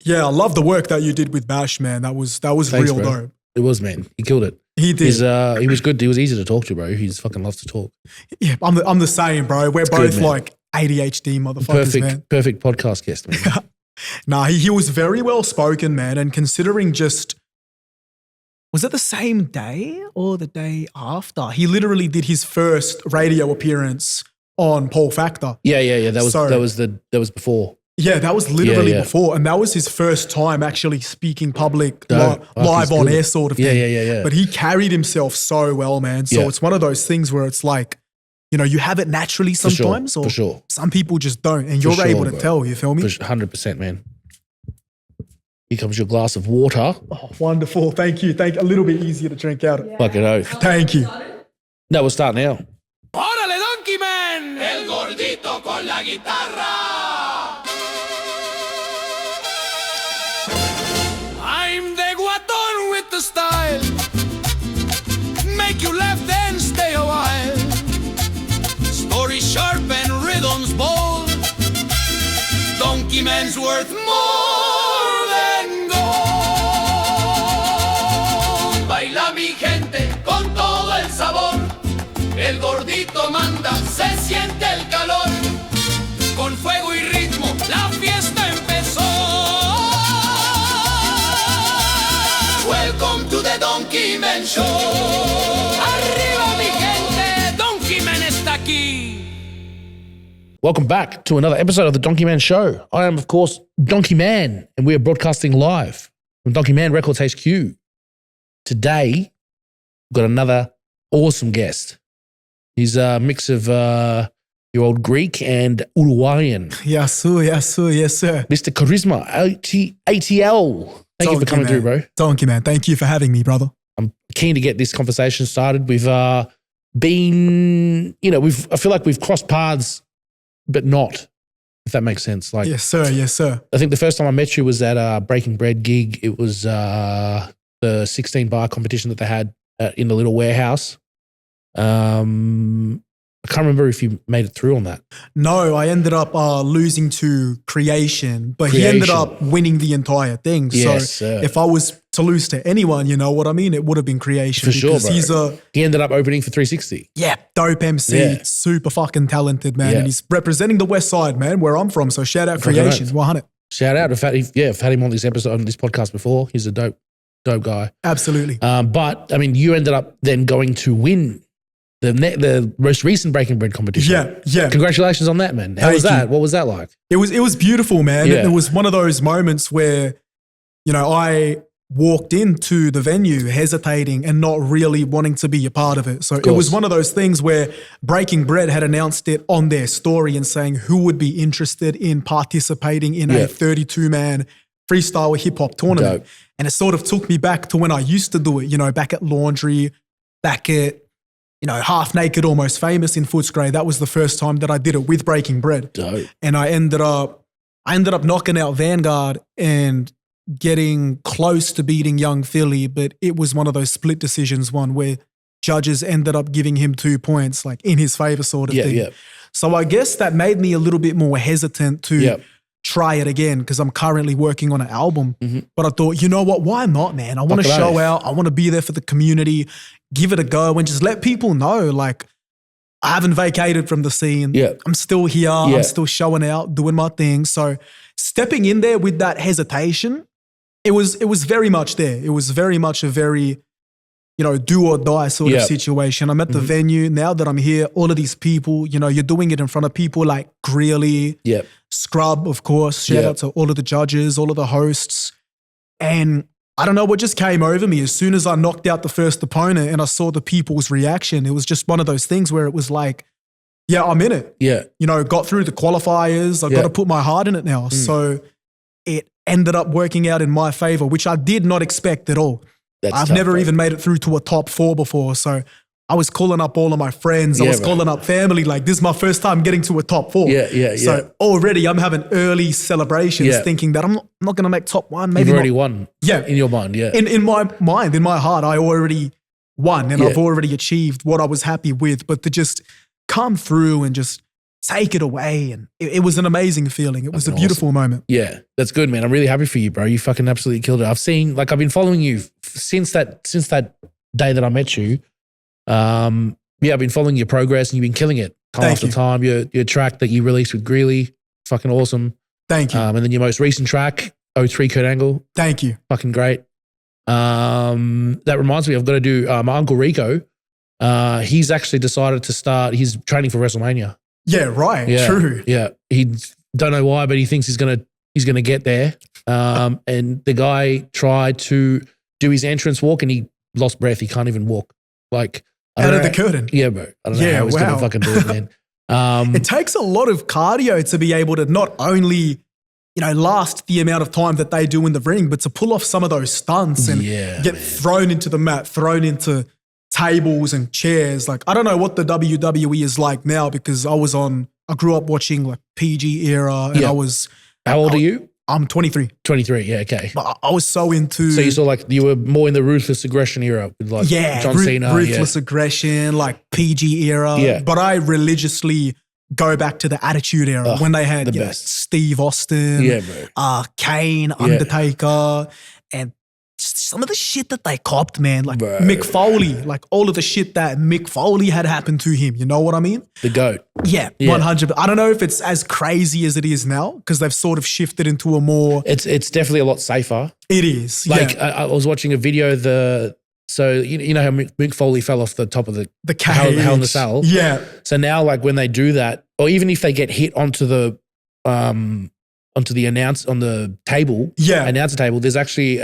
Yeah, I love the work that you did with Bash, man. That was Thanks, real bro. dope. It was, man. He killed it. He did. He was good. He was easy to talk to, bro. He's fucking loves to talk. Yeah, I'm the same, bro. We're both good, like ADHD motherfuckers, man. Perfect podcast guest, man. Nah, he was very well spoken, man. And considering was it the same day or the day after? He literally did his first radio appearance on Paul Factor. Yeah. That was before. Yeah, that was literally before. And that was his first time actually speaking public, live on air sort of thing. Yeah. But he carried himself so well, man. So it's one of those things where it's like, you know, you have it naturally sometimes. For sure. Some people just don't. And you're able to tell, you feel me? 100%, man. Here comes your glass of water. Oh, wonderful. Thank you. A little bit easier to drink out. Fucking oath. Thank you. No, we'll start now. ¡Órale, Donkeyman! El gordito con la guitarra. I'm the guatón with the style. Make you laugh then stay a while. Story sharp and rhythms bold. Donkeyman's worth more than gold. Baila mi gente con todo el sabor. El gordito manda, se siente el calor. Con fuego y ritmo la fiesta empezó. Welcome to the Donkeyman Show. Arriba mi gente, Donkeyman está aquí. Welcome back to another episode of the Donkeyman Show. I am, of course, Donkeyman, and we are broadcasting live from Donkeyman Records HQ. Today, we've got another awesome guest. He's a mix of your old Greek and Uruguayan. Yes, sir. Mr. Charisma ATL. Thank you for coming through, bro. Donkeyman, thank you for having me, brother. I'm keen to get this conversation started. We've been, I feel like we've crossed paths, but not, if that makes sense. Like, yes, sir. I think the first time I met you was at a Breaking Bread gig. It was the 16 bar competition that they had in the little warehouse. I can't remember if you made it through on that. No, I ended up losing to Creation, but he ended up winning the entire thing. Yes, so if I was to lose to anyone, you know what I mean? It would have been Creation. For sure, bro. He ended up opening for 360. Yeah, dope MC, super fucking talented, man. And he's representing the West Side, man, where I'm from. So shout out Creation, 100. Shout out. I've had him on this episode, on this podcast before. He's a dope guy. Absolutely. But I mean, you ended up then going to win the most recent Breaking Bread competition. Yeah. Congratulations on that, man. How was that? What was that like? It was beautiful, man. Yeah. It was one of those moments where, I walked into the venue hesitating and not really wanting to be a part of it. So it was one of those things where Breaking Bread had announced it on their story and saying who would be interested in participating in a 32-man freestyle hip-hop tournament. Dope. And it sort of took me back to when I used to do it, back at Laundry, back at Half Naked, Almost Famous in Footscray. That was the first time that I did it with Breaking Bread. Dope. And I ended up knocking out Vanguard and getting close to beating Young Philly, but it was one of those split decisions, one where judges ended up giving him 2 points, like in his favor sort of thing. Yeah. So I guess that made me a little bit more hesitant to try it again because I'm currently working on an album. Mm-hmm. But I thought, you know what? Why not, man? I want to show out. I want to be there for the community, give it a go and just let people know, like, I haven't vacated from the scene. Yeah. I'm still here. Yeah. I'm still showing out, doing my thing. So stepping in there with that hesitation, it was very much there. It was very much a very, do or die sort of situation. I'm at the venue. Now that I'm here, all of these people, you're doing it in front of people like Greeley, Scrub, of course. Shout out to all of the judges, all of the hosts. And I don't know what just came over me. As soon as I knocked out the first opponent and I saw the people's reaction, it was just one of those things where it was like, yeah, I'm in it. Yeah. Got through the qualifiers. I got to put my heart in it now. So it ended up working out in my favor, which I did not expect at all. I've never even made it through to a top 4 before. So I was calling up all of my friends. I was calling up family. Like, this is my first time getting to a top 4. So already I'm having early celebrations thinking that I'm not going to make top 1. Maybe you've already won. Yeah. In your mind, In my mind, in my heart, I already won and I've already achieved what I was happy with. But to just come through and just take it away. And it was an amazing feeling. It was a beautiful moment. Yeah, that's good, man. I'm really happy for you, bro. You fucking absolutely killed it. I've been following you since that day that I met you. I've been following your progress and you've been killing it time after time. Your track that you released with Greeley, fucking awesome. Thank you. And then your most recent track, 03 Kurt Angle. Thank you. Fucking great. That reminds me, I've got to do my Uncle Rico. He's actually decided to start, he's training for WrestleMania. Yeah, right. Yeah, True. Yeah. He don't know why, but he thinks he's gonna get there. And the guy tried to do his entrance walk and he lost breath. He can't even walk. Like out of the curtain. Yeah, bro. I don't know how he's gonna fucking do it, man. It takes a lot of cardio to be able to not only, last the amount of time that they do in the ring, but to pull off some of those stunts and get thrown into the mat, thrown into tables and chairs. Like, I don't know what the WWE is like now because I grew up watching like PG era and I was. How old are you? I'm 23. 23, yeah, okay. But I was so into. So you saw like, you were more in the ruthless aggression era with like John Cena. Ruthless aggression, like PG era. Yeah. But I religiously go back to the Attitude Era when they had Steve Austin, Kane, Undertaker, and some of the shit that they copped, man, like Mick Foley, like all of the shit that Mick Foley had happened to him. You know what I mean? The GOAT. Yeah, 100%. I don't know if it's as crazy as it is now because they've sort of shifted into a more. It's definitely a lot safer. It is. Like I was watching a video. So you know how Mick Foley fell off the top of the cage, Hell in the Cell. Yeah. So now, like when they do that, or even if they get hit onto the table, announcer table, there's actually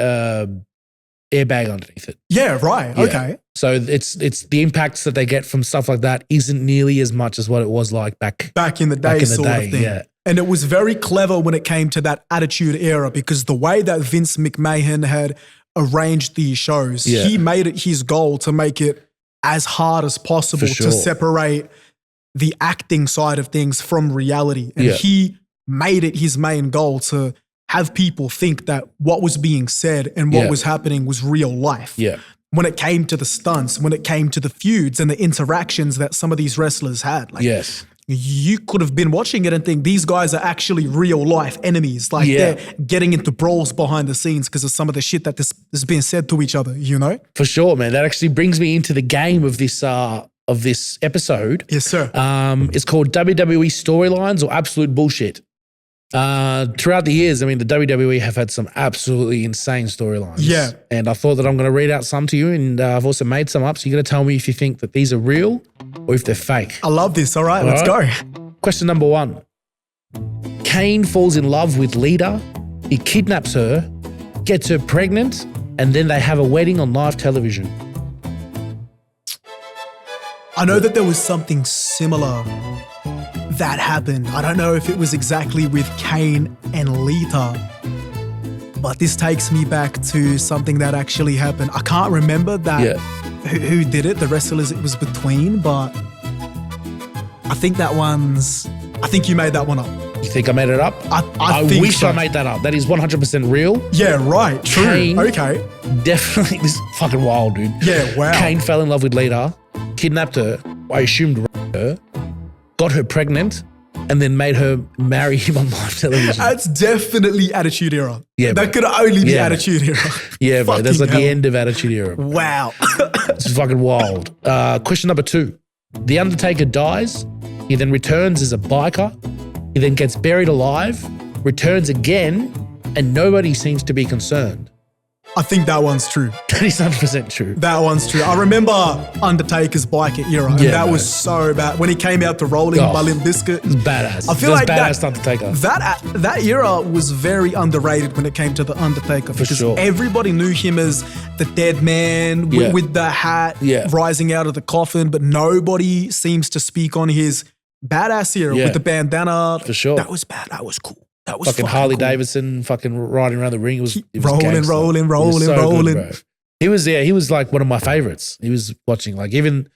airbag underneath it. Yeah, right. Yeah. Okay. So it's the impacts that they get from stuff like that isn't nearly as much as what it was like back in the day, sort of thing. Yeah. And it was very clever when it came to that Attitude Era because the way that Vince McMahon had arranged these shows, he made it his goal to make it as hard as possible to separate the acting side of things from reality. And he made it his main goal to have people think that what was being said and what was happening was real life. Yeah. When it came to the stunts, when it came to the feuds and the interactions that some of these wrestlers had. Like, you could have been watching it and think these guys are actually real life enemies. Like they're getting into brawls behind the scenes because of some of the shit that is being said to each other, you know? For sure, man. That actually brings me into the game of this episode. Yes, sir. It's called WWE Storylines or Absolute Bullshit. Throughout the years, I mean, the WWE have had some absolutely insane storylines. Yeah. And I thought that I'm going to read out some to you, and I've also made some up. So you're going to tell me if you think that these are real or if they're fake. I love this. All right, let's go. Question number 1. Kane falls in love with Lita. He kidnaps her, gets her pregnant, and then they have a wedding on live television. I know that there was something similar that happened. I don't know if it was exactly with Kane and Lita, but this takes me back to something that actually happened. I can't remember that who did it, the wrestlers it was between, but I think you made that one up. You think I made it up? I wish I made that up. That is 100% real. Yeah, right. True. Kane, okay. Definitely. This is fucking wild, dude. Yeah, wow. Kane fell in love with Lita, kidnapped her, I assumed raped her, got her pregnant, and then made her marry him on live television. That's definitely Attitude Era. Yeah, that could only be Attitude Era. Yeah, bro. That's like the end of Attitude Era. Bro. Wow. This is fucking wild. Question number 2. The Undertaker dies. He then returns as a biker. He then gets buried alive, returns again, and nobody seems to be concerned. I think that one's true. That is 100% true. That one's true. I remember Undertaker's biker era, and that was so bad. When he came out to Rolling by Limp Bizkit. It was badass. I feel like badass Undertaker. That era was very underrated when it came to the Undertaker because everybody knew him as the dead man with the hat rising out of the coffin, but nobody seems to speak on his badass era with the bandana. For sure. That was bad. That was cool. That was fucking Harley Davidson, fucking riding around the ring. It was rolling. Good, he was like one of my favorites. He was watching like even,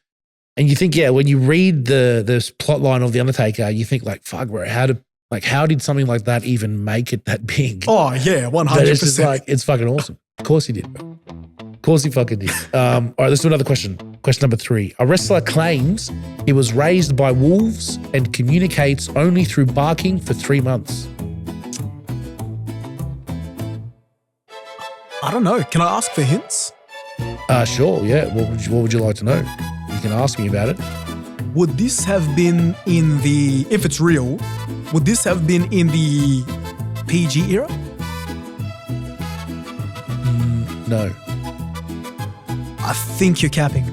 and you think, when you read the plot line of The Undertaker, you think like, fuck bro, how did something like that even make it that big? Oh yeah, 100%. But it's just like, it's fucking awesome. Of course he did, bro. Of course he fucking did. All right, let's do another question. Question number 3. A wrestler claims he was raised by wolves and communicates only through barking for 3 months. I don't know. Can I ask for hints? Sure, yeah. What would you like to know? You can ask me about it. Would this have been in the, if it's real, would this have been in the PG era? No. I think you're capping.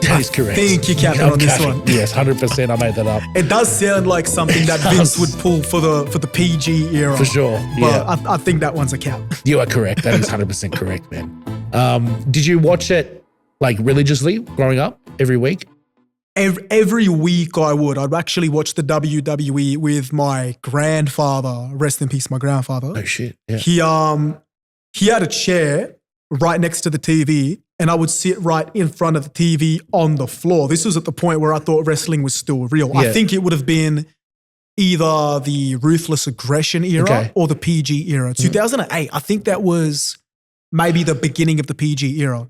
That is correct. I think you're capping on this one. Yes, 100% I made that up. It does sound like something that Vince would pull for the PG era. For sure, But yeah. I think that one's a cap. You are correct. That is 100% correct, man. Did you watch it like religiously growing up every week? Every week I would. I'd actually watch the WWE with my grandfather. Rest in peace, my grandfather. Oh shit. Yeah. He had a chair right next to the TV, and I would sit right in front of the TV on the floor. This was at the point where I thought wrestling was still real. Yeah. I think it would have been either the Ruthless Aggression era or the PG era. 2008, I think that was maybe the beginning of the PG era.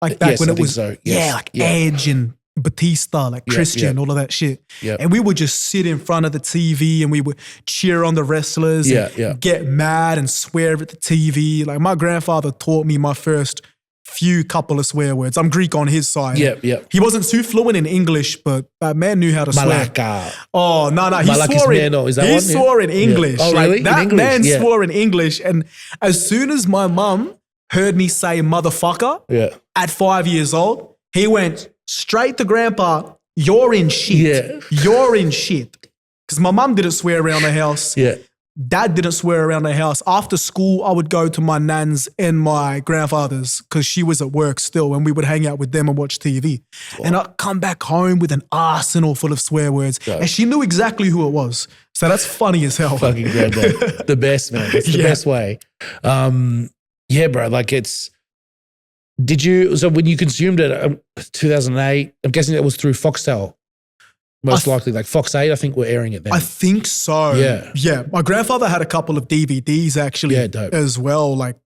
Like back Yes, when I it think was, so. Yes. like Yeah. Edge and Batista, like Christian, yeah. all of that shit. Yeah. And we would just sit in front of the TV and we would cheer on the wrestlers and get mad and swear at the TV. Like my grandfather taught me my first few couple of swear words. I'm Greek on his side. Yeah. He wasn't too fluent in English, but that man knew how to swear. Malaka. Oh, no. He Malakis swore meno, is that he one? swore in Yeah. English. Oh, Like, really? In that English? man Yeah. swore in English. And as soon as my mum heard me say motherfucker at 5 years old, he went straight to grandpa, you're in shit. Yeah. You're in shit. Because my mum didn't swear around the house. Yeah. Dad didn't swear around the house. After school, I would go to my nan's and my grandfather's because she was at work still, and we would hang out with them and watch TV. And I'd come back home with an arsenal full of swear words. Yeah. And she knew exactly who it was. So that's funny as hell. Fucking granddad. The best, man. It's the best way. Yeah, bro. Like so when you consumed it, 2008, I'm guessing it was through Foxtel. Most likely, like Fox 8, I think we're airing it then. I think so. Yeah. Yeah. My grandfather had a couple of DVDs actually dope. as well. Like,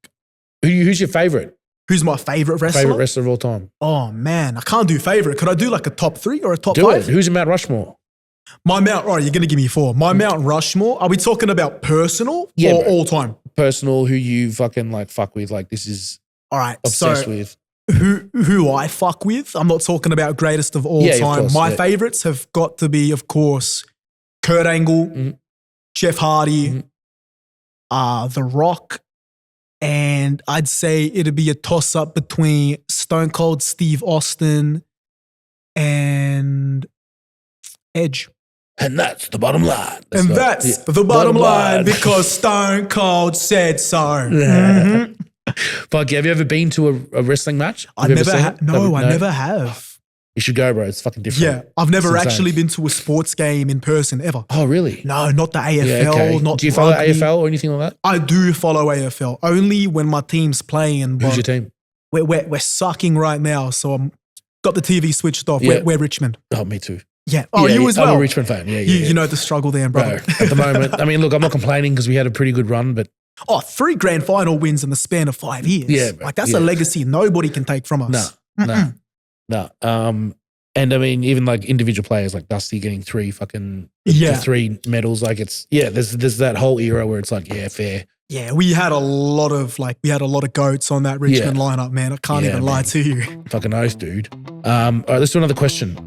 Who's your favorite? who's my favorite wrestler? Favorite wrestler of all time? Oh, man. I can't do favorite. Could I do like a top 3 or a top Do 5? it. Who's your Mount Rushmore? My Mount, you're going to give me 4. My Mount Rushmore, are we talking about personal or bro. all time? Personal, who you fucking like fuck with, like this is All right. obsessed So with. who I fuck with, I'm not talking about greatest of all Yeah, of time. course, My yeah. favorites have got to be, of course, Kurt Angle, Jeff Hardy, The Rock, and I'd say it'd be a toss-up between Stone Cold Steve Austin and Edge. And that's the bottom line. And that's the bottom line because Stone Cold said so. Mhm. Fuck, have you ever been to a wrestling match? I Have you ever never seen have. it? No, I never have. You should go, bro. It's fucking different. Yeah, I've never It's insane. actually been to a sports game in person ever. Oh, really? No, not the AFL, Yeah, okay. not Do you follow rugby. AFL or anything like that? I do follow AFL only when my team's playing. Who's but your team? We're sucking right now, so I'm got the TV switched off. Yeah. We're Richmond. Oh, me too. Yeah. Oh, Yeah, you as well. I'm a Richmond fan. Yeah, yeah. You know the struggle there, Bro, brother. at the moment, I mean, look, I'm not complaining because we had a pretty good run, but 3 grand final wins in the span of 5 years. Yeah, bro. Like that's Yeah. a legacy nobody can take from us. no. And I mean, even like individual players like Dusty getting 3 fucking Yeah. 3 medals, like it's there's that whole era where it's like, yeah, fair. Yeah, we had a lot of goats on that Richmond lineup, man. I can't even lie to you. Fucking oath, dude. All right, let's do another question.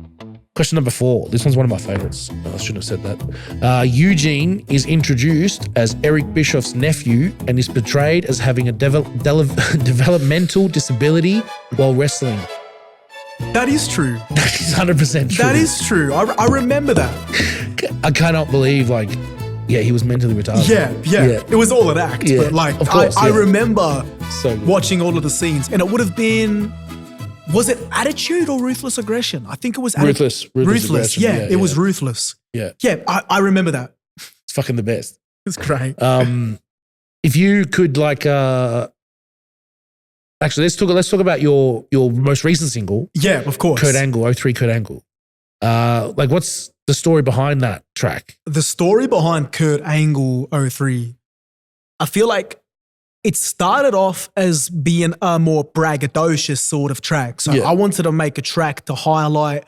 Question number 4. This one's one of my favorites. I shouldn't have said that. Eugene is introduced as Eric Bischoff's nephew and is portrayed as having a developmental disability while wrestling. That is true. That is 100% true. That is true. I remember that. I cannot believe, like, he was mentally retarded. Yeah. It was all an act, Yeah, but like of course, I yeah. remember So good. watching all of the scenes, and it would have been, was it Attitude or Ruthless Aggression? I think it was Ruthless Aggression. Yeah, Yeah, it was yeah. Ruthless. Yeah. Yeah, I remember that. It's fucking the best. It's great. If you could actually let's talk about your most recent single, Yeah, of course. Kurt Angle, 03 Kurt Angle. Like what's the story behind that track? The story behind Kurt Angle 03, I feel like it started off as being a more braggadocious sort of track. So I wanted to make a track to highlight,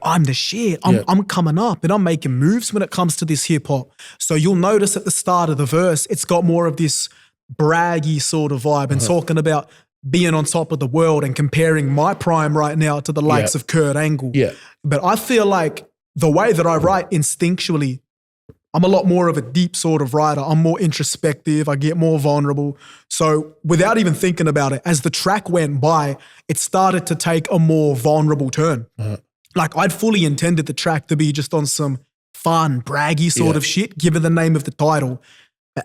I'm the shit. I'm coming up and I'm making moves when it comes to this hip hop. So you'll notice at the start of the verse, it's got more of this braggy sort of vibe and talking about being on top of the world and comparing my prime right now to the likes of Kurt Angle. Yeah. But I feel like the way that I write instinctually, I'm a lot more of a deep sort of writer. I'm more introspective. I get more vulnerable. So without even thinking about it, as the track went by, it started to take a more vulnerable turn. Like I'd fully intended the track to be just on some fun, braggy sort of shit, given the name of the title.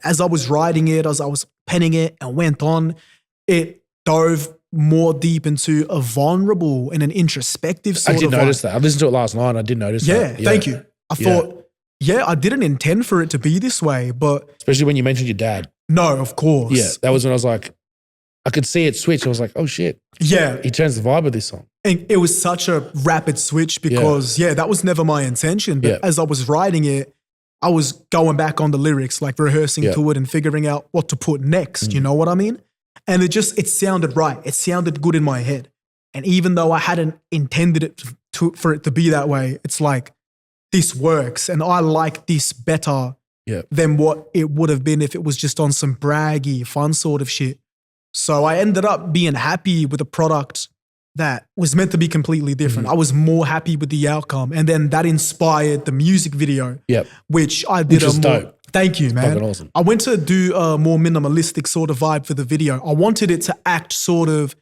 As I was writing it, as I was penning it and went on, it dove more deep into a vulnerable and an introspective sort of I did notice that. I listened to it last night and I did notice that. Yeah, thank you. I thought, I didn't intend for it to be this way, but... Especially when you mentioned your dad. No, of course. Yeah, that was when I was like, I could see it switch. I was like, oh shit. Yeah. He turns the vibe of this song. And it was such a rapid switch because, that was never my intention. But as I was writing it, I was going back on the lyrics, like rehearsing to it and figuring out what to put next. You know what I mean? And it sounded right. It sounded good in my head. And even though I hadn't intended it for it to be that way, it's like, this works. And I like this better than what it would have been if it was just on some braggy, fun sort of shit. So I ended up being happy with a product that was meant to be completely different. I was more happy with the outcome. And then that inspired the music video, which I did dope. Thank you, man. Fucking awesome. I went to do a more minimalistic sort of vibe for the video. I wanted it to act sort of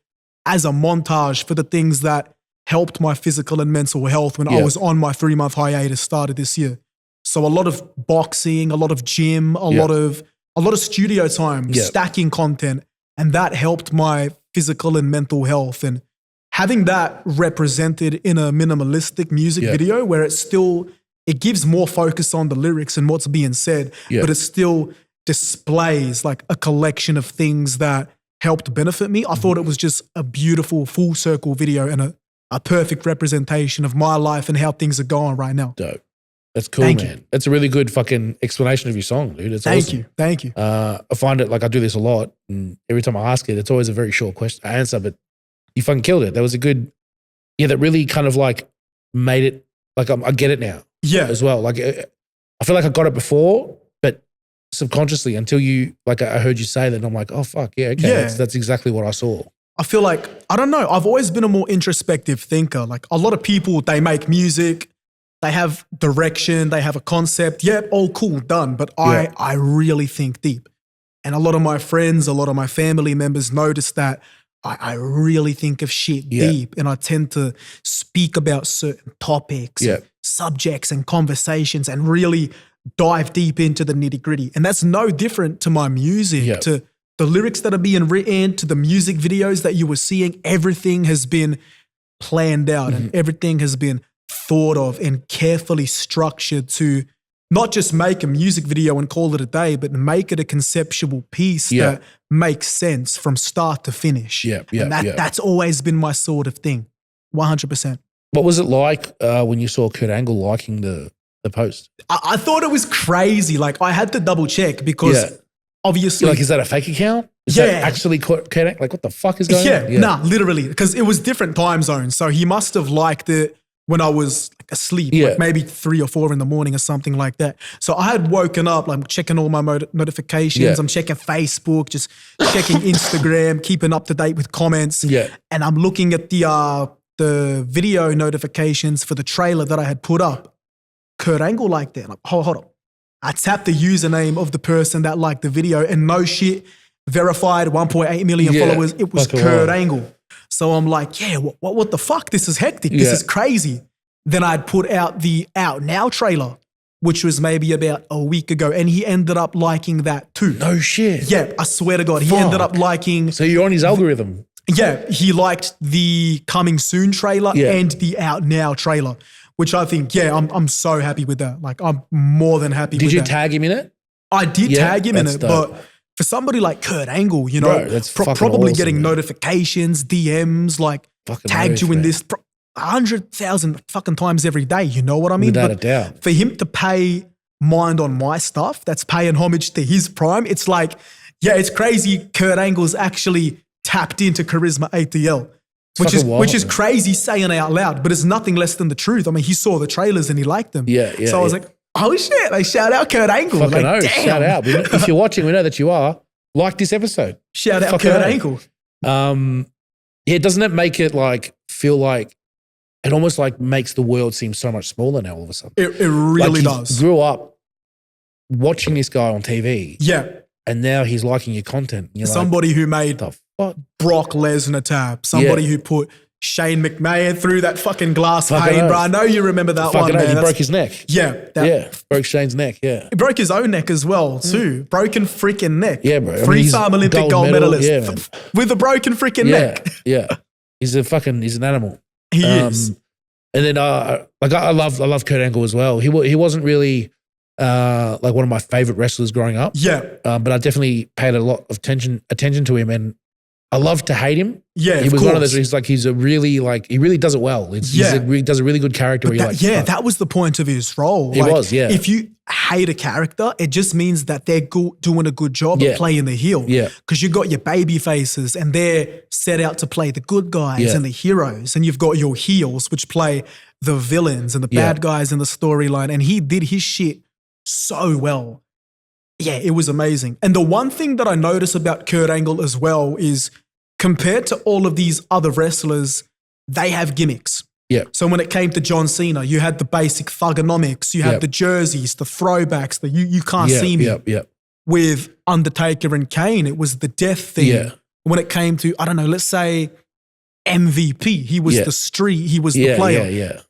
as a montage for the things that helped my physical and mental health when I was on my 3-month hiatus started this year. So a lot of boxing, a lot of gym, a lot of studio time, stacking content, and that helped my physical and mental health. And having that represented in a minimalistic music video where it gives more focus on the lyrics and what's being said, but it still displays like a collection of things that helped benefit me. I thought it was just a beautiful full circle video and a perfect representation of my life and how things are going right now. Dope. That's cool, man. That's a really good fucking explanation of your song, dude. It's awesome. Thank you. I find it, like I do this a lot, and every time I ask it, it's always a very short answer, but you fucking killed it. That was a good, that really kind of like made it, like I get it now. Yeah. As well. Like I feel like I got it before, but subconsciously until I heard you say that and I'm like, oh fuck, yeah, okay. Yeah. That's exactly what I saw. I feel like, I don't know, I've always been a more introspective thinker. Like a lot of people, they make music, they have direction, they have a concept. Yeah, all cool, done. But I really think deep. And a lot of my friends, a lot of my family members notice that I really think of shit deep, and I tend to speak about certain topics, and subjects and conversations and really dive deep into the nitty-gritty. And that's no different to my music, to the lyrics that are being written, to the music videos that you were seeing. Everything has been planned out and everything has been thought of and carefully structured to not just make a music video and call it a day, but make it a conceptual piece that makes sense from start to finish. And that's always been my sort of thing, 100%. What was it like when you saw Kurt Angle liking the post? I thought it was crazy. Like I had to double check because obviously. You're like, is that a fake account? Is that actually Kurt Angle? Like what the fuck is going on? Nah, literally. Because it was different time zones. So he must have liked it when I was asleep, like maybe 3 or 4 in the morning or something like that. So I had woken up, like checking all my notifications. I'm checking Facebook, just checking Instagram, keeping up to date with comments. And I'm looking at the video notifications for the trailer that I had put up. Kurt Angle liked it. Like, hold on. I tapped the username of the person that liked the video and no shit, verified 1.8 million followers. It was Kurt Angle. So I'm like, what the fuck? This is hectic. This is crazy. Then I'd put out the Out Now trailer, which was maybe about a week ago, and he ended up liking that too. No shit. Yeah, I swear to God. He ended up liking. So you're on his algorithm. Yeah, he liked the Coming Soon trailer and the Out Now trailer, which I think, I'm so happy with that. Like, I'm more than happy with that. Did you tag him in it? I did tag him in it, but for somebody like Kurt Angle, you know, that's probably awesome, getting notifications, DMs, like fucking tagged you in this 100,000 fucking times every day. You know what I mean? Without a doubt. For him to pay mind on my stuff, that's paying homage to his prime. It's like, Yeah, it's crazy. Kurt Angle's actually tapped into Charisma ATL, wild, which is crazy saying out loud, but it's nothing less than the truth. I mean, he saw the trailers and he liked them. Yeah. So I was like, oh shit, like shout out Kurt Angle. Fucking like, damn. shout out. If you're watching, we know that you are. Like this episode. Shout out Kurt Angle. Yeah, doesn't it make it like feel like it almost like makes the world seem so much smaller now all of a sudden? It really like does. Grew up watching this guy on TV. Yeah. And now he's liking your content. You're somebody who made the fuck? Brock Lesnar tap. Somebody who put Shane McMahon through that fucking glass pane, bro. I know you remember that one, man. He broke his neck. Yeah. Broke Shane's neck, yeah. He broke his own neck as well, too. Broken freaking neck. Yeah, bro. Three-time Olympic gold medalist. Yeah, man. With a broken freaking neck. Yeah. He's an animal. He is. And then, I love Kurt Angle as well. He wasn't really like one of my favorite wrestlers growing up. Yeah. But I definitely paid a lot of attention to him, and I love to hate him. Yeah, he was one of those. He really does it well. He does a really good character. Where that was the point of his role. It was. If you hate a character, it just means that they're doing a good job of playing the heel. Yeah, because you got your baby faces, and they're set out to play the good guys and the heroes, and you've got your heels, which play the villains and the bad guys in the storyline. And he did his shit so well. Yeah, it was amazing. And the one thing that I notice about Kurt Angle as well is, compared to all of these other wrestlers, they have gimmicks. Yeah. So when it came to John Cena, you had the basic thugonomics, you had the jerseys, the throwbacks, the you can't see me. With Undertaker and Kane, it was the death thing. Yeah. When it came to, I don't know, let's say MVP, he was the street, he was the player. Yeah.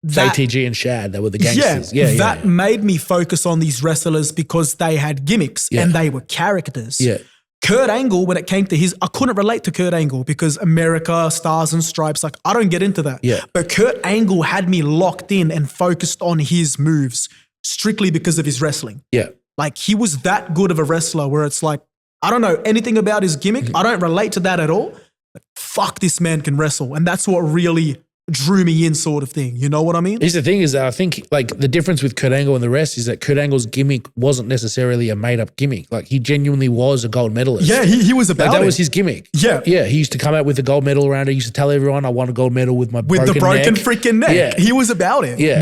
JTG and Shad, they were the gangsters. That made me focus on these wrestlers because they had gimmicks and they were characters. Yeah. Kurt Angle, when it came to I couldn't relate to Kurt Angle because America, Stars and Stripes, like I don't get into that. Yeah. But Kurt Angle had me locked in and focused on his moves strictly because of his wrestling. Yeah. Like he was that good of a wrestler where it's like, I don't know anything about his gimmick. I don't relate to that at all. But fuck, this man can wrestle. And that's what really drew me in, sort of thing. You know what I mean? Here's the thing is that I think like the difference with Kurt Angle and the rest is that Kurt Angle's gimmick wasn't necessarily a made up gimmick. Like he genuinely was a gold medalist. Yeah, he was about that was his gimmick. Yeah. Yeah. He used to come out with the gold medal around it. He used to tell everyone I won a gold medal with my broken freaking neck. Yeah. He was about it. Yeah.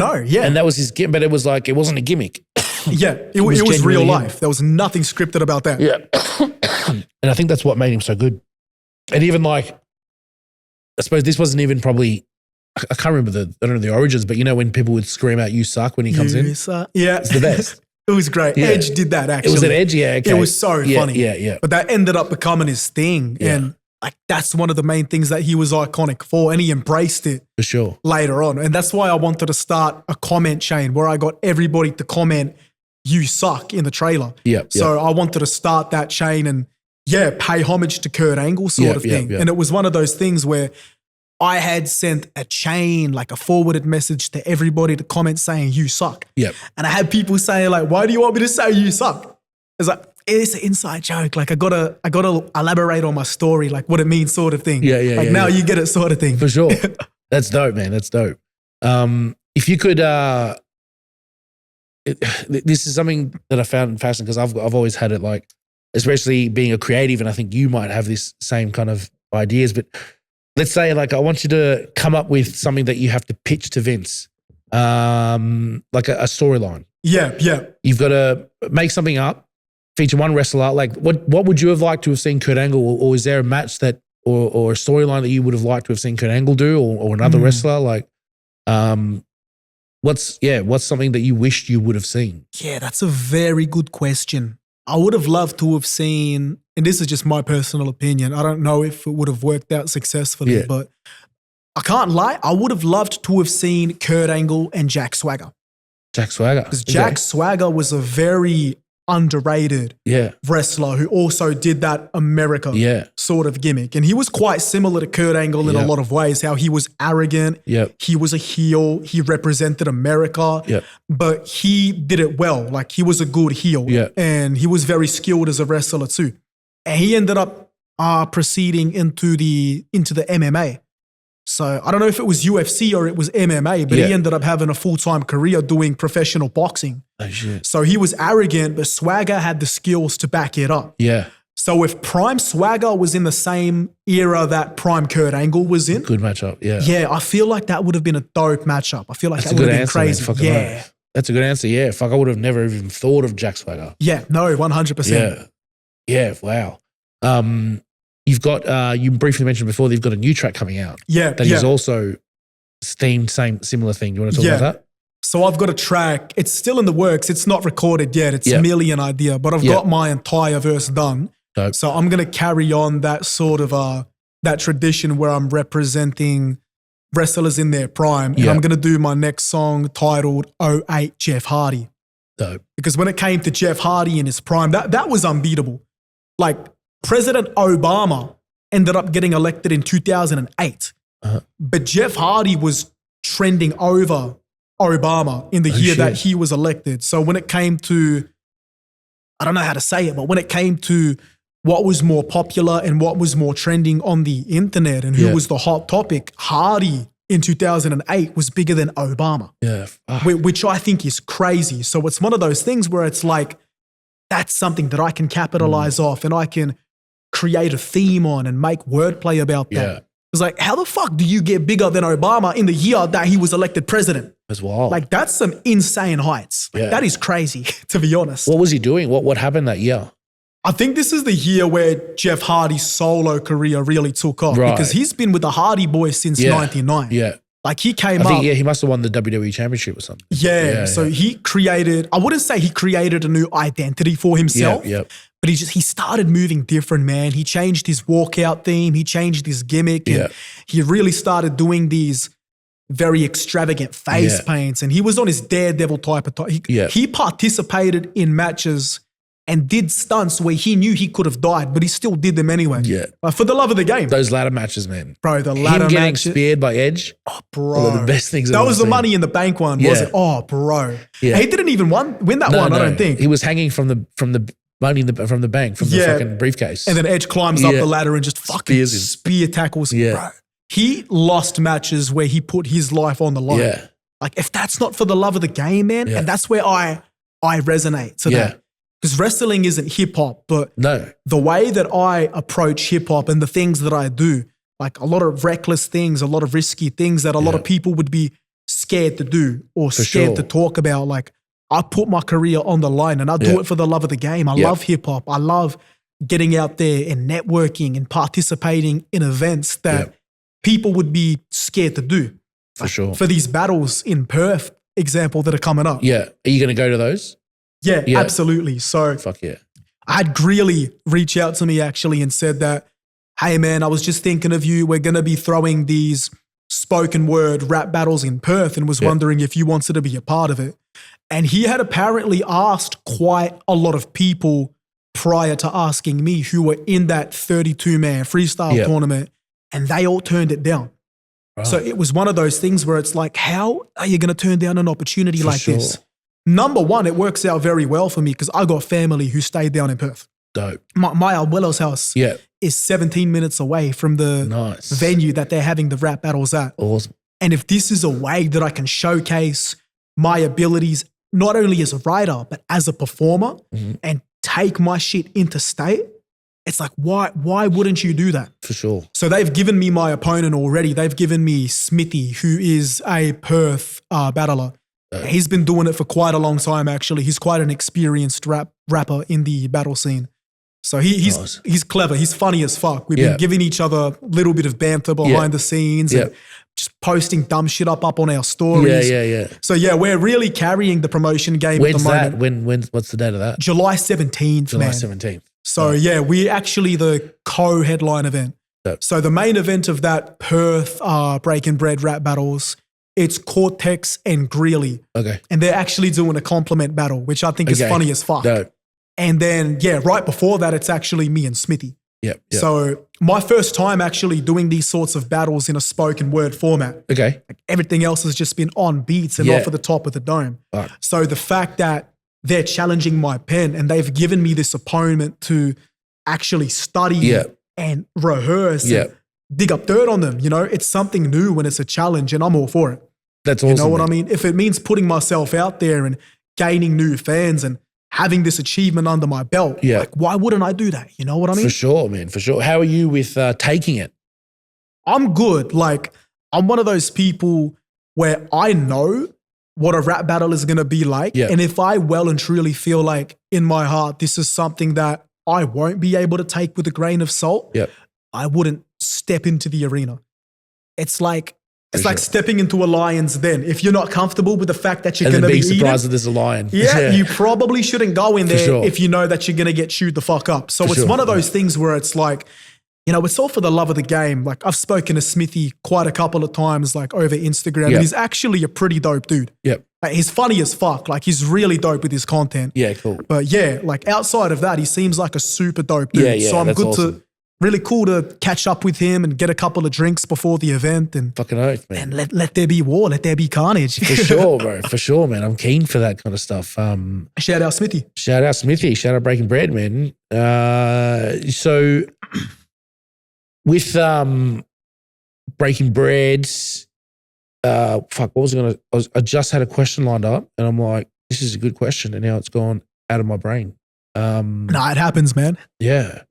And that was his gimmick, but it was like, it wasn't a gimmick. Yeah. It was real life. There was nothing scripted about that. Yeah. And I think that's what made him so good. And even like, I suppose this wasn't even probably, I can't remember the origins, but you know when people would scream out "You suck" when he comes in? Yeah. It's the best. It was great. Yeah. Edge did that actually. It was an Edge, okay. It was so funny. Yeah. But that ended up becoming his thing. Yeah. And like that's one of the main things that he was iconic for, and he embraced it for sure later on. And that's why I wanted to start a comment chain where I got everybody to comment "You suck" in the trailer. So I wanted to start that chain and pay homage to Kurt Angle sort of thing. And it was one of those things where I had sent a chain, like a forwarded message to everybody to comment saying "You suck." Yep. And I had people saying like, "Why do you want me to say you suck?" It's like, it's an inside joke. Like I gotta elaborate on my story, like what it means sort of thing. Like now you get it sort of thing. For sure. That's dope, man. That's dope. If you could, this is something that I found fascinating because I've always had it like, especially being a creative, and I think you might have this same kind of ideas, but let's say like I want you to come up with something that you have to pitch to Vince, like a storyline. Yeah. You've got to make something up, feature one wrestler. Like what would you have liked to have seen Kurt Angle, or is there a match that or a storyline that you would have liked to have seen Kurt Angle do, or another wrestler? Like, what's something that you wished you would have seen? Yeah, that's a very good question. I would have loved to have seen, and this is just my personal opinion, I don't know if it would have worked out successfully, but I can't lie, I would have loved to have seen Kurt Angle and Jack Swagger. Jack Swagger. Because Jack Swagger was a very underrated wrestler who also did that America sort of gimmick. And he was quite similar to Kurt Angle in a lot of ways, how he was arrogant, he was a heel, he represented America, but he did it well. Like he was a good heel and he was very skilled as a wrestler too. And he ended up proceeding into the MMA. So I don't know if it was UFC or it was MMA, but he ended up having a full-time career doing professional boxing. Oh, shit. So he was arrogant, but Swagger had the skills to back it up. Yeah. So if Prime Swagger was in the same era that Prime Kurt Angle was in, Good matchup, yeah. yeah, I feel like that would have been a dope matchup. I feel like That's that a would good have been answer, crazy. man. Yeah. Fucking That's a good answer, yeah. Fuck, I would have never even thought of Jack Swagger. Yeah, no, 100%. Yeah. Yeah, wow. You've got, you briefly mentioned before that you've got a new track coming out. Yeah, That is also themed, similar thing. You want to talk about that? So I've got a track. It's still in the works. It's not recorded yet. It's Yeah. merely an idea, but I've Yeah. got my entire verse done. Dope. So I'm going to carry on that sort of that tradition where I'm representing wrestlers in their prime. And Yeah. I'm going to do my next song titled 08 Jeff Hardy. Dope. Because when it came to Jeff Hardy in his prime, that was unbeatable. Like President Obama ended up getting elected in 2008. But Jeff Hardy was trending over Obama in the year that he was elected. So when it came to, I don't know how to say it, but when it came to what was more popular and what was more trending on the internet and who was the hot topic, Hardy in 2008 was bigger than Obama. Yeah. Which I think is crazy. So it's one of those things where it's like, that's something that I can capitalize off and I can create a theme on and make wordplay about that. Yeah. It's like, how the fuck do you get bigger than Obama in the year that he was elected president? That's wild. Like, that's some insane heights. Like, Yeah. that is crazy, to be honest. What was he doing? What happened that year? I think this is the year where Jeff Hardy's solo career really took off Right. because he's been with the Hardy Boys since 99. Yeah. Like, he came I up. think, he must have won the WWE championship or something. Yeah. So he created, I wouldn't say he created a new identity for himself. Yeah. But he started moving different, man. He changed his walkout theme. He changed his gimmick. And he really started doing these very extravagant face paints. And he was on his daredevil type of time. He participated in matches and did stunts where he knew he could have died, but he still did them anyway. Yeah. For the love of the game. Those ladder matches, man. Bro, the ladder Him getting matches. speared by Edge. Oh, bro. One of the best things I've That ever was the seen. Money in the Bank one, was it? Oh, bro. Yeah. He didn't even win that one, I don't think. He was hanging from the money from the bank, from the fucking briefcase. And then Edge climbs up the ladder and just fucking Spears him. spear tackles him, Yeah. bro. He lost matches where he put his life on the line. Yeah. Like, if that's not for the love of the game, man, Yeah. and that's where I resonate to that. Because wrestling isn't hip hop, but the way that I approach hip hop and the things that I do, like a lot of reckless things, a lot of risky things that a lot of people would be scared to do or scared to talk about. Like, I put my career on the line and I do it for the love of the game. I love hip hop. I love getting out there and networking and participating in events that people would be scared to do. For sure. For these battles in Perth, example, that are coming up. Yeah. Are you going to go to those? Yeah, absolutely. So Fuck yeah. I had Greeley reach out to me actually and said that, hey man, I was just thinking of you. We're going to be throwing these spoken word rap battles in Perth and was wondering if you wanted to be a part of it. And he had apparently asked quite a lot of people prior to asking me who were in that 32-man freestyle tournament, and they all turned it down. Right. So it was one of those things where it's like, how are you going to turn down an opportunity like this? Number one, it works out very well for me because I got family who stayed down in Perth. Dope. My abuelo's house is 17 minutes away from the venue that they're having the rap battles at. Awesome. And if this is a way that I can showcase my abilities, not only as a writer, but as a performer and take my shit interstate, it's like, why wouldn't you do that? For sure. So they've given me my opponent already. They've given me Smithy, who is a Perth battler. He's been doing it for quite a long time, actually. He's quite an experienced rapper in the battle scene. So he's clever. He's funny as fuck. We've been giving each other a little bit of banter behind the scenes and just posting dumb shit up on our stories. Yeah. So yeah, we're really carrying the promotion game at the moment. When's what's the date of that? July 17th, July man. 17th. So yeah, we're actually the co-headline event. So the main event of that Perth Breaking Bread rap battles, it's Cortex and Greeley. Okay. And they're actually doing a compliment battle, which I think is funny as fuck. Dope. And then, right before that, it's actually me and Smithy. Yep. So my first time actually doing these sorts of battles in a spoken word format. Okay. Like everything else has just been on beats and off of the top of the dome. Right. So the fact that they're challenging my pen and they've given me this opponent to actually study and rehearse and dig up dirt on them, it's something new when it's a challenge and I'm all for it. That's awesome. You know what I mean? If it means putting myself out there and gaining new fans and having this achievement under my belt. Yeah. Like, why wouldn't I do that? You know what I mean? For sure, man, for sure. How are you with taking it? I'm good. Like, I'm one of those people where I know what a rap battle is going to be like. Yeah. And if I well and truly feel like in my heart, this is something that I won't be able to take with a grain of salt, Yep. I wouldn't step into the arena. It's like sure. stepping into a lion's den. If you're not comfortable with the fact that you're And going then to be being surprised that eaten, there's a lion. yeah, you probably shouldn't go in there sure. if you know that you're going to get chewed the fuck up. So For it's sure, one of those things where it's like, you know, it's all for the love of the game. Like, I've spoken to Smithy quite a couple of times, like over Instagram, Yep. and he's actually a pretty dope dude. Yep. Like, he's funny as fuck. Like, he's really dope with his content. Yeah, cool. But yeah, like outside of that, he seems like a super dope dude. Yeah, yeah, so I'm that's good awesome. to, really cool to catch up with him and get a couple of drinks before the event and Fucking oath, man. let there be war, let there be carnage. For sure, bro. For sure, man. I'm keen for that kind of stuff. Shout out Smithy. Shout out Smithy. Shout out Breaking Bread, man. So with Breaking Bread, what was I gonna? I just had a question lined up, and I'm like, this is a good question, and now it's gone out of my brain. Nah, it happens, man. Yeah.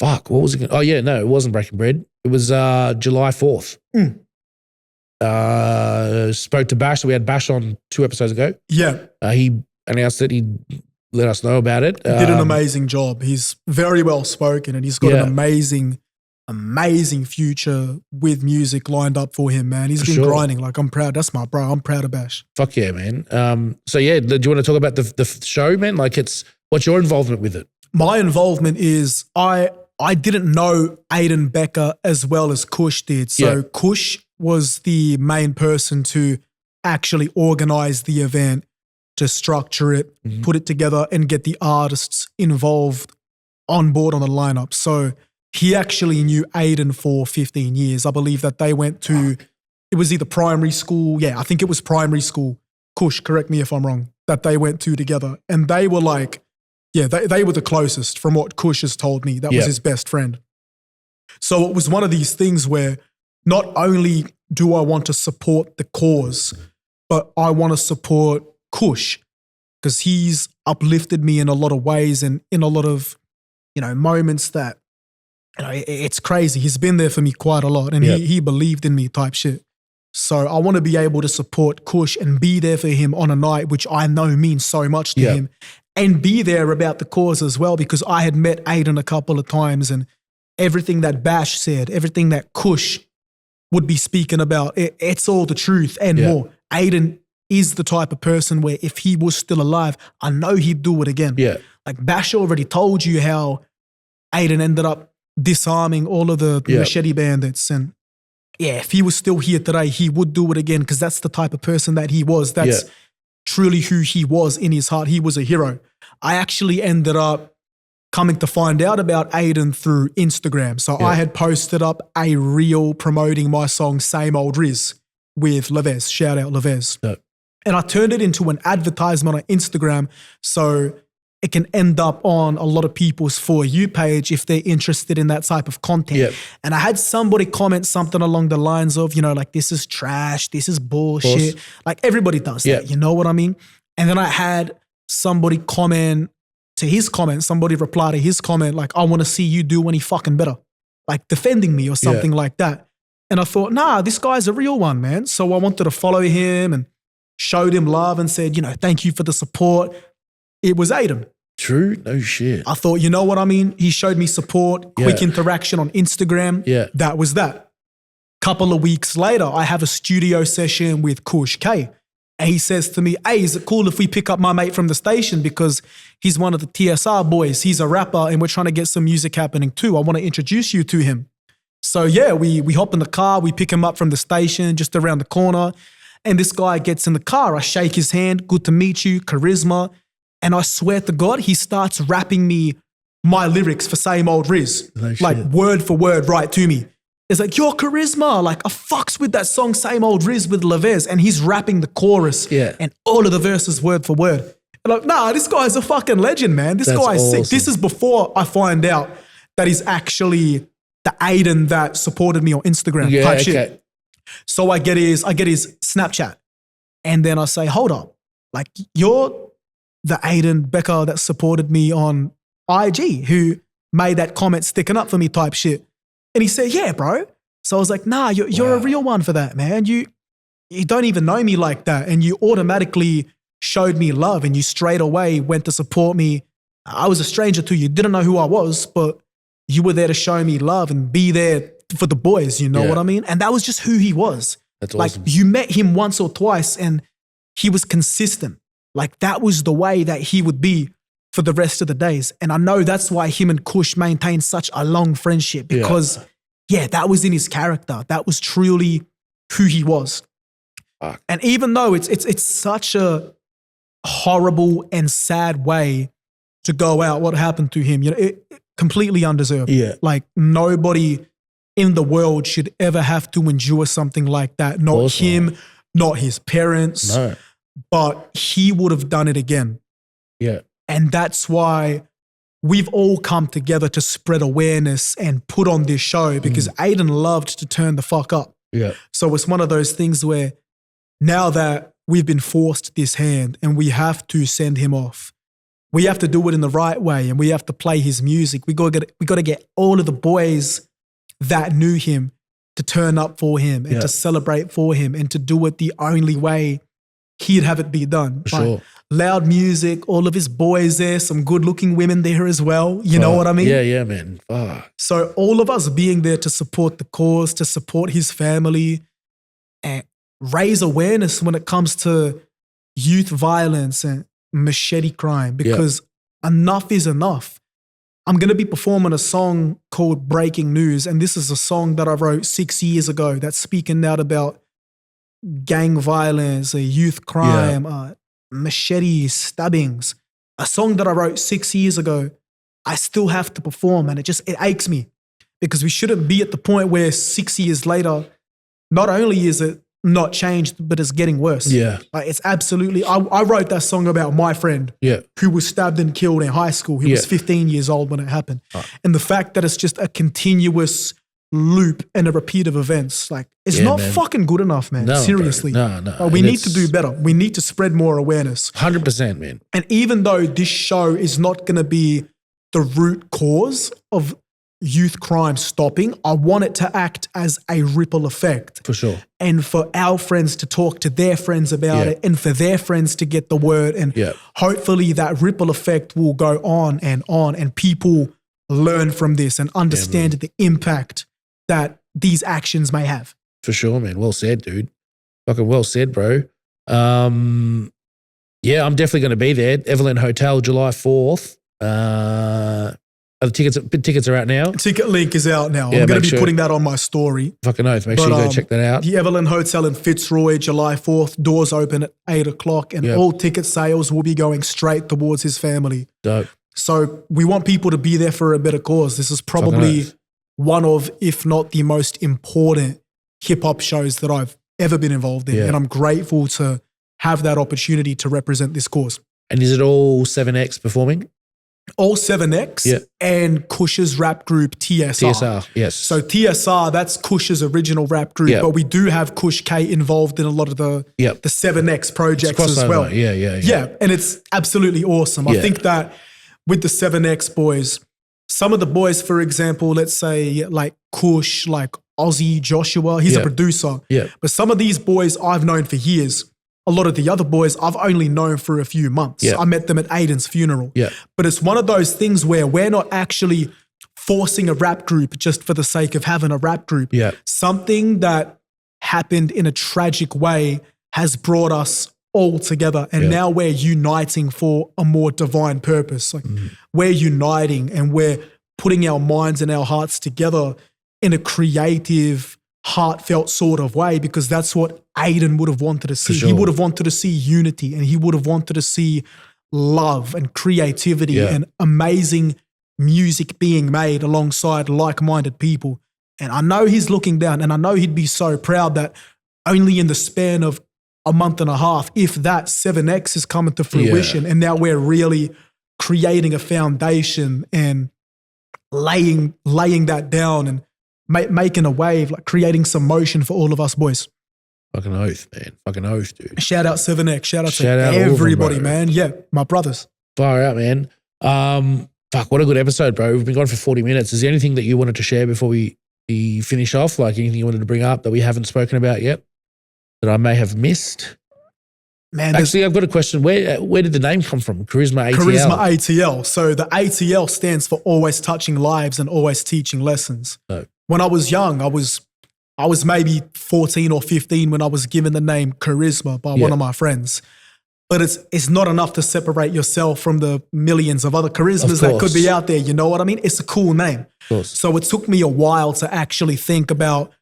Fuck. What was it? Oh yeah, no, it wasn't Breaking Bread. It was July 4th. Spoke to Bash. We had Bash on 2 episodes ago. Yeah. He announced that he'd let us know about it. Did an amazing job. He's very well spoken and he's got Yeah. an amazing future with music lined up for him, man. He's For been sure. grinding. Like, I'm proud. That's my bro. I'm proud of Bash. Fuck yeah, man. So yeah, do you want to talk about the show, man? Like, what's your involvement with it? My involvement is I didn't know Aiden Becker as well as Kush did. So Yeah. Kush was the main person to actually organize the event, to structure it, Mhm. put it together, and get the artists involved on board on the lineup. So he actually knew Aiden for 15 years. I believe that they went to, it was either primary school. Yeah, I think it was primary school. Kush, correct me if I'm wrong, that they went to together. And they were like, yeah, they were the closest from what Kush has told me. That was Yeah. his best friend. So it was one of these things where not only do I want to support the cause, but I want to support Kush because he's uplifted me in a lot of ways and in a lot of, moments that, it's crazy. He's been there for me quite a lot and Yeah. he believed in me type shit. So I want to be able to support Kush and be there for him on a night, which I know means so much to Yeah. him, and be there about the cause as well, because I had met Aiden a couple of times and everything that Bash said, everything that Kush would be speaking about, it's all the truth and Yeah. more. Aiden is the type of person where if he was still alive, I know he'd do it again. Yeah. Like Bash already told you how Aiden ended up disarming all of the Yeah. machete bandits. And yeah, if he was still here today, he would do it again because that's the type of person that he was. That's Yeah. truly who he was in his heart. He was a hero. I actually ended up coming to find out about Aiden through Instagram. So Yeah. I had posted up a reel promoting my song Same Old Riz with Levez. Shout out Levez. Yeah. And I turned it into an advertisement on Instagram so it can end up on a lot of people's For You page if they're interested in that type of content. Yep. And I had somebody comment something along the lines of, like, this is trash, this is bullshit. Like everybody does Yep. that, you know what I mean? And then I had somebody comment to his comment, somebody reply to his comment, like, I want to see you do any fucking better. Like defending me or something like that. And I thought, nah, this guy's a real one, man. So I wanted to follow him and showed him love and said, thank you for the support. It was Aiden. True? No shit. I thought, you know what I mean? He showed me support, quick Yeah. interaction on Instagram. Yeah. That was that. Couple of weeks later, I have a studio session with Kush K. And he says to me, hey, is it cool if we pick up my mate from the station because he's one of the TSR boys. He's a rapper and we're trying to get some music happening too. I want to introduce you to him. So yeah, we hop in the car, we pick him up from the station just around the corner. And this guy gets in the car. I shake his hand. Good to meet you, Charisma. And I swear to God, he starts rapping me my lyrics for Same Old Riz. No like shit. word for word right to me. It's like, your Charisma. Like I fucks with that song Same Old Riz with Levez. And he's rapping the chorus Yeah. and all of the verses word for word. And like, nah, this guy's a fucking legend, man. This That's guy's sick. awesome. This is before I find out that he's actually the Aiden that supported me on Instagram Yeah, type okay. shit. So I get his Snapchat. And then I say, hold up, like you're the Aiden Becker that supported me on IG, who made that comment sticking up for me type shit. And he said, yeah, bro. So I was like, nah, you're a real one for that, man. You don't even know me like that. And you automatically showed me love and you straight away went to support me. I was a stranger to you, didn't know who I was, but you were there to show me love and be there for the boys, you know what I mean? And that was just who he was. That's like awesome. you met him once or twice and he was consistent. Like that was the way that he would be for the rest of the days. And I know that's why him and Kush maintained such a long friendship because that was in his character. That was truly who he was. Fuck. And even though it's such a horrible and sad way to go out, what happened to him, it completely undeserved. Yeah. Like nobody in the world should ever have to endure something like that. Not him, not his parents. No. But he would have done it again. Yeah. And that's why we've all come together to spread awareness and put on this show because Aiden loved to turn the fuck up. Yeah. So it's one of those things where now that we've been forced this hand and we have to send him off, we have to do it in the right way and we have to play his music. We got to get all of the boys that knew him to turn up for him and to celebrate for him and to do it the only way he'd have it be done. Sure. Loud music, all of his boys there, some good looking women there as well. You know what I mean? Yeah, man. So all of us being there to support the cause, to support his family and raise awareness when it comes to youth violence and machete crime because enough is enough. I'm going to be performing a song called Breaking News, and this is a song that I wrote 6 years ago that's speaking out about gang violence, youth crime, machete stabbings. A song that I wrote 6 years ago, I still have to perform, and it aches me because we shouldn't be at the point where 6 years later, not only is it not changed, but it's getting worse. Yeah. Like it's absolutely, I wrote that song about my friend who was stabbed and killed in high school. He was 15 years old when it happened. And the fact that it's just a continuous loop and a repeat of events, like it's not fucking good enough, man. No, seriously. bro. No. We need to do better. We need to spread more awareness. 100%, man. And even though this show is not going to be the root cause of youth crime stopping, I want it to act as a ripple effect. For sure. And for our friends to talk to their friends about it and for their friends to get the word. And hopefully that ripple effect will go on and people learn from this and understand the impact that these actions may have. For sure, man. Well said, dude. Fucking well said, bro. I'm definitely going to be there. Evelyn Hotel, July 4th. Are the tickets are out now? Ticket link is out now. Yeah, I'm going to be putting that on my story. Fucking oath. Make sure you go check that out. The Evelyn Hotel in Fitzroy, July 4th. Doors open at 8 o'clock and all ticket sales will be going straight towards his family. Dope. So we want people to be there for a better cause. This is probably one of, if not the most important hip-hop shows that I've ever been involved in. And I'm grateful to have that opportunity to represent this cause. And is it all 7X performing? All 7X and Kush's rap group TSR. TSR, yes. So TSR, that's Kush's original rap group, but we do have Kush K involved in a lot of the 7X projects as well. Yeah. And it's absolutely awesome. I think that with the 7X boys, some of the boys, for example, let's say like Kush, like Ozzy Joshua, he's a producer. Yeah. But some of these boys I've known for years. A lot of the other boys I've only known for a few months. I met them at Aiden's funeral. But it's one of those things where we're not actually forcing a rap group just for the sake of having a rap group. Something that happened in a tragic way has brought us all together. And now we're uniting for a more divine purpose. Like we're uniting and we're putting our minds and our hearts together in a creative, heartfelt sort of way, because that's what Aiden would have wanted to see. He would have wanted to see unity and he would have wanted to see love and creativity and amazing music being made alongside like-minded people. And I know he's looking down and I know he'd be so proud that only in the span of a month and a half, if that 7X is coming to fruition and now we're really creating a foundation and laying that down and making a wave, like creating some motion for all of us boys. Fucking oath, man. Fucking oath, dude. Shout out 7X. Shout out to Shout out all of them, everybody, bro. man. Yeah, my brothers. Far out, man. Fuck, what a good episode, bro. We've been gone for 40 minutes. Is there anything that you wanted to share before we finish off? Like anything you wanted to bring up that we haven't spoken about yet that I may have missed? Man, Actually, I've got a question. Where did the name come from? Charisma ATL. Charisma ATL. So the ATL stands for always touching lives and always teaching lessons. Oh. When I was young, I was maybe 14 or 15 when I was given the name Charisma by one of my friends. But it's not enough to separate yourself from the millions of other charismas that could be out there. You know what I mean? It's a cool name. So it took me a while to actually think about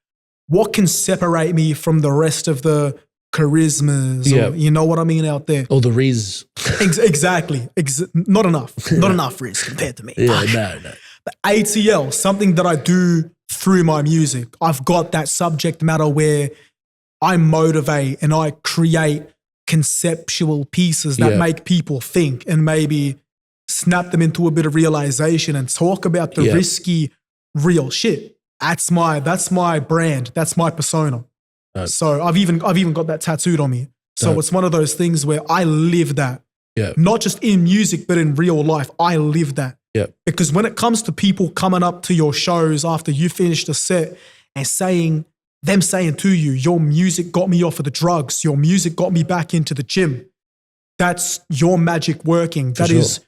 what can separate me from the rest of the charismas, or, you know what I mean, out there. Or the Riz. Exactly. Not enough. Not enough Riz compared to me. Yeah, no. But ATL, something that I do through my music. I've got that subject matter where I motivate and I create conceptual pieces that make people think and maybe snap them into a bit of realization and talk about the risky, real shit. That's my brand. That's my persona. So I've even got that tattooed on me. So it's one of those things where I live that. Yeah. Not just in music, but in real life. I live that. Yeah. Because when it comes to people coming up to your shows after you finished a set and saying to you, your music got me off of the drugs, your music got me back into the gym, that's your magic working. That is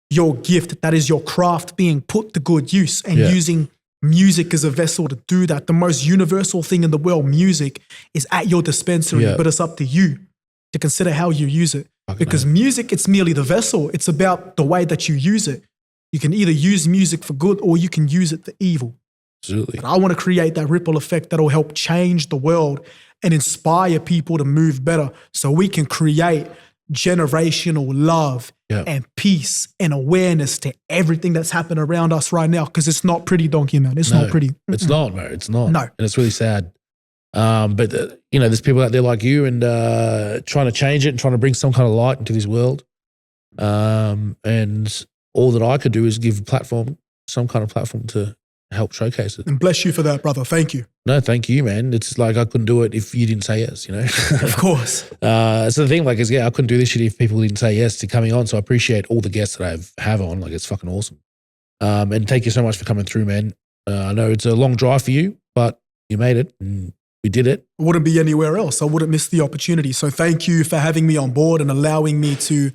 your gift. That is your craft being put to good use and using music as a vessel to do that. The most universal thing in the world, music, is at your dispensary, but it's up to you to consider how you use it. Because music, it's merely the vessel. It's about the way that you use it. You can either use music for good or you can use it for evil. Absolutely. And I want to create that ripple effect that'll help change the world and inspire people to move better so we can create generational love and peace and awareness to everything that's happening around us right now, because it's not pretty, Donkeyman. It's not pretty. It's not, bro. It's not. No. And it's really sad. But, there's people out there like you and trying to change it and trying to bring some kind of light into this world. And all that I could do is give some kind of platform to help showcase it. And bless you for that, brother. Thank you. No, thank you, man. It's like I couldn't do it if you didn't say yes, Of course. So the thing, like, is I couldn't do this shit if people didn't say yes to coming on. So I appreciate all the guests that I have on. Like, it's fucking awesome. And thank you so much for coming through, man. I know it's a long drive for you, but you made it and we did it. I wouldn't be anywhere else. I wouldn't miss the opportunity. So thank you for having me on board and allowing me to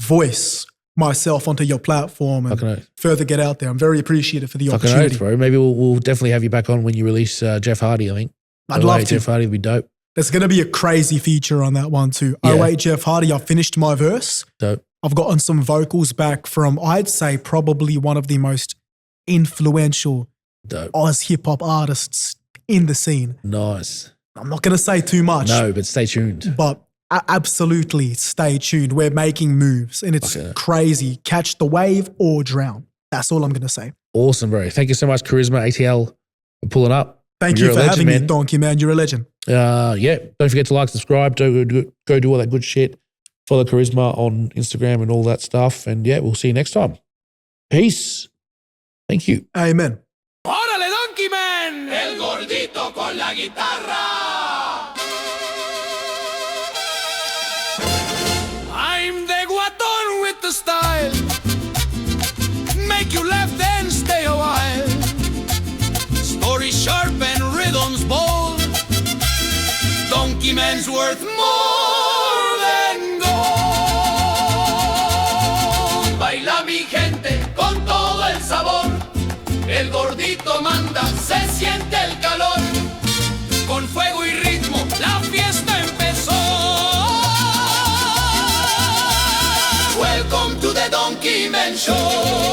voice myself onto your platform and further get out there. I'm very appreciative for the opportunity. Oath, bro. Maybe we'll definitely have you back on when you release Jeff Hardy, I think. I'd love to. Jeff Hardy would be dope. There's going to be a crazy feature on that one too. Yeah. 08 Jeff Hardy, I finished my verse. Dope. I've gotten some vocals back from, I'd say, probably one of the most influential Oz hip-hop artists in the scene. Nice. I'm not going to say too much. No, but stay tuned. But absolutely stay tuned. We're making moves and it's crazy. Catch the wave or drown. That's all I'm going to say. Awesome, bro. Thank you so much, Charisma ATL, for pulling up. Thank you for having me, Donkeyman. You're a legend. Don't forget to like, subscribe, go do all that good shit. Follow Charisma on Instagram and all that stuff. And we'll see you next time. Peace. Thank you. Amen. ¡Órale, Donkeyman! El gordito con la guitarra. I'm the guatón with the style. Make you laugh then stay a while. Story sharp and rhythms bold. Donkeyman's worth more than gold. Baila mi gente con todo el sabor. El gordito manda, se siente el calor. Con fuego y ritmo la fiesta empezó. Welcome to the Donkeyman Show.